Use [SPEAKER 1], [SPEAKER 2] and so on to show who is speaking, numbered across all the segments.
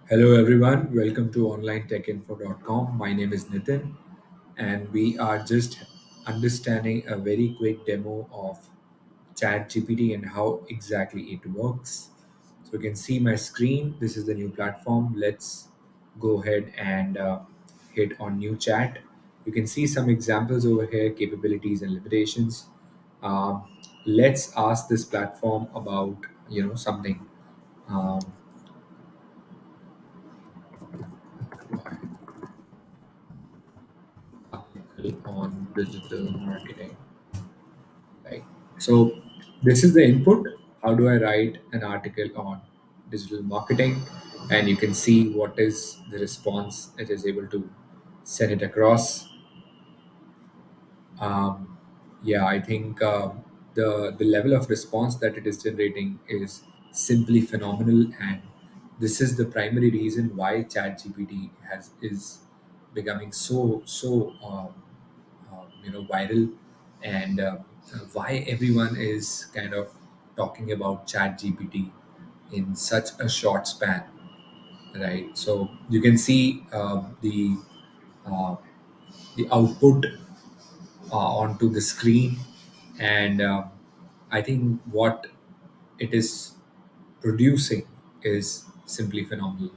[SPEAKER 1] Hello, everyone. Welcome to Onlinetechinfo.com. My name is Nitin, and we are just understanding a very quick demo of ChatGPT and how exactly it works. So you can see my screen. This is the new platform. Let's go ahead and hit on new chat. You can see some examples over here, capabilities and limitations. Um, let's ask this platform about something. Um, on digital marketing, right? So this is the input. How do I write an article on digital marketing? And you can see what is the response it is able to send it across. um, yeah, I think the level of response that it is generating is simply phenomenal, and this is the primary reason why ChatGPT has is becoming so viral, and why everyone is kind of talking about ChatGPT in such a short span, right? So you can see uh, the output onto the screen, and I think what it is producing is simply phenomenal,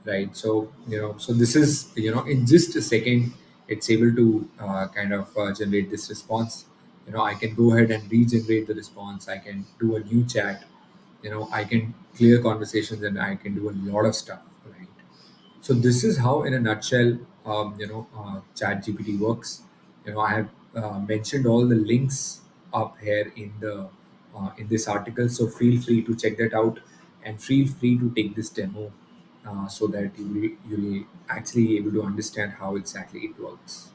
[SPEAKER 1] right? So so this is in just a second it's able to kind of generate this response. I can go ahead and regenerate the response. I can do a new chat. I can clear conversations, and I can do a lot of stuff, right? So this is how, in a nutshell, ChatGPT works. I have mentioned all the links up here in this article, so feel free to check that out, and feel free to take this demo so that you'll actually able to understand how exactly it works.